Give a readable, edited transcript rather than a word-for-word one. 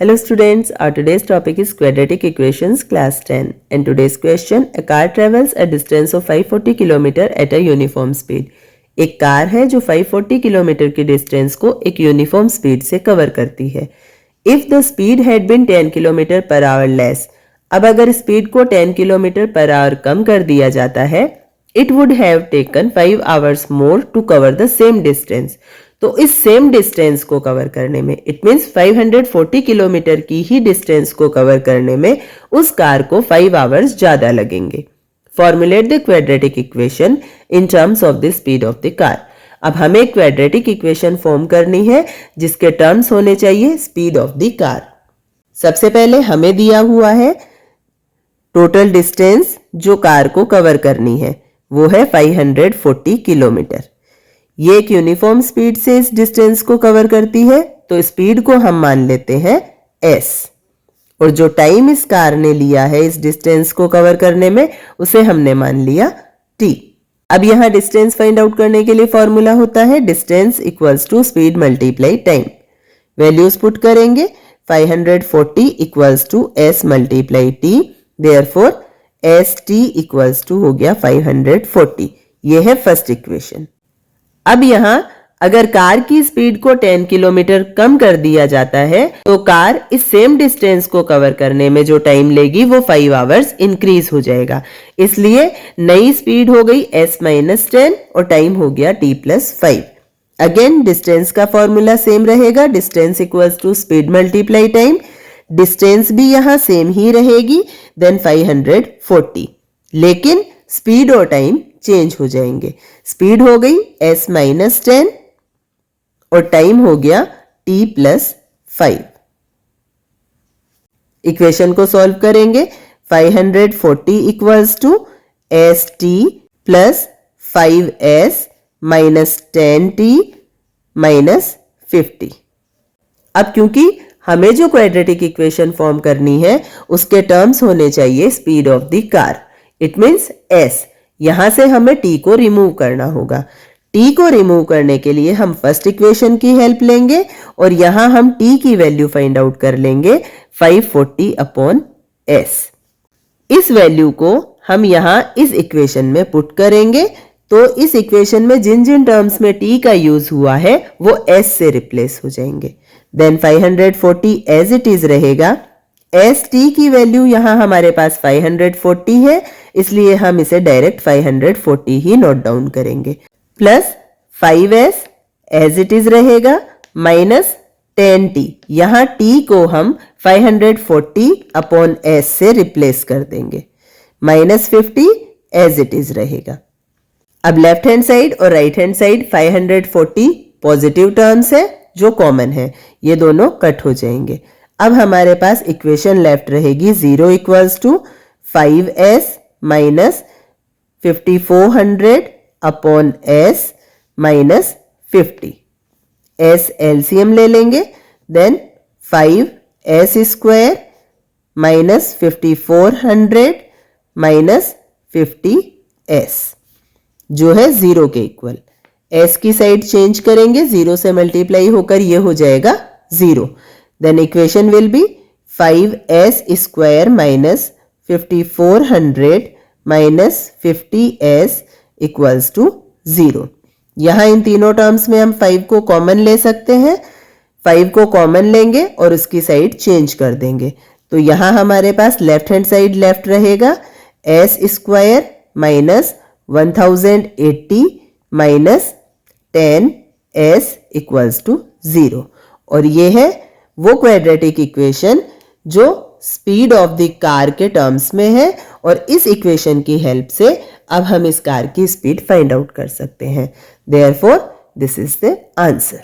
Hello students, our today's topic is quadratic equations class 10 and today's question, a car travels a distance of 540 km at a uniform speed. एक car है जो 540 kilometre की distance को एक uniform speed से cover करती है. If the speed had been 10 kilometre per hour less, अब अगर स्पीड को 10 किलोमीटर पर आवर कम कर दिया जाता है, it would have taken 5 hours more to cover the same distance. तो इस सेम डिस्टेंस को कवर करने में, इट मीन्स 540 किलोमीटर की ही डिस्टेंस को कवर करने में उस कार को 5 आवर्स ज्यादा लगेंगे. Formulate the quadratic equation in terms of the speed of the car. अब हमें क्वाड्रेटिक इक्वेशन फॉर्म करनी है जिसके टर्म्स होने चाहिए स्पीड ऑफ द कार. सबसे पहले हमें दिया हुआ है टोटल डिस्टेंस जो कार को कवर करनी है, वो है 540 किलोमीटर. ये एक यूनिफॉर्म स्पीड से इस डिस्टेंस को कवर करती है, तो स्पीड को हम मान लेते हैं s, और जो टाइम इस कार ने लिया है इस डिस्टेंस को कवर करने में उसे हमने मान लिया t. अब यहां डिस्टेंस फाइंड आउट करने के लिए फॉर्मूला होता है distance equals to speed multiply time. Values put करेंगे, 540 equals to s multiply t, therefore st equals to हो गया 540. ये है फर्स्ट इक्वेशन. अब यहां अगर कार की स्पीड को 10 किलोमीटर कम कर दिया जाता है तो कार इस सेम डिस्टेंस को कवर करने में जो टाइम लेगी वो 5 आवर्स इंक्रीज हो जाएगा. इसलिए नई स्पीड हो गई s-10 और टाइम हो गया t+5. अगेन डिस्टेंस का फॉर्मूला सेम रहेगा, distance equals to speed multiply time. Distance भी यहां सेम ही रहेगी, देन 540, लेकिन स्पीड और टाइम चेंज हो जाएंगे. स्पीड हो गई s-10 और टाइम हो गया t+5. इक्वेशन को सॉल्व करेंगे, 540 equals to st plus 5s minus 10t minus 50. अब क्योंकि हमें जो क्वाड्रेटिक इक्वेशन फॉर्म करनी है उसके टर्म्स होने चाहिए speed of the car, it means s. यहां से हमें t को रिमूव करना होगा. t को रिमूव करने के लिए हम फर्स्ट इक्वेशन की हेल्प लेंगे और यहां हम t की वैल्यू फाइंड आउट कर लेंगे 540 अपॉन s. इस वैल्यू को हम यहां इस इक्वेशन में पुट करेंगे, तो इस इक्वेशन में जिन जिन टर्म्स में t का यूज हुआ है वो s से रिप्लेस हो जाएंगे. देन 540 एज इट इज रहेगा. st की वैल्यू यहां हमारे पास 540 है, इसलिए हम इसे डायरेक्ट 540 ही नोट डाउन करेंगे. Plus 5s as it is रहेगा माइनस 10t. यहां t को हम 540 अपॉन s से रिप्लेस कर देंगे. माइनस 50 एज इट इज रहेगा. अब लेफ्ट हैंड साइड और right hand side 540 positive terms है जो कॉमन है, ये दोनों कट हो जाएंगे. अब हमारे पास इक्वेशन लेफ्ट रहेगी 0 equals to 5s minus 5400 upon s minus 50. s LCM ले लेंगे, then 5s square minus 5400 minus 50s जो है 0 के इक्वल. s की साइड चेंज करेंगे, 0 से मल्टीप्लाई होकर ये हो जाएगा 0. Then equation will be 5s square minus 5400 minus 50s equals to 0. यहां इन तीनों टर्म्स में हम 5 को कॉमन ले सकते हैं. 5 को कॉमन लेंगे और उसकी साइड चेंज कर देंगे, तो यहां हमारे पास लेफ्ट हैंड साइड लेफ्ट रहेगा s square minus 1080 minus 10s equals to 0. और ये है वो क्वाड्रेटिक इक्वेशन जो स्पीड ऑफ द कार के टर्म्स में है, और इस इक्वेशन की हेल्प से अब हम इस कार की स्पीड फाइंड आउट कर सकते हैं. Therefore this is the answer.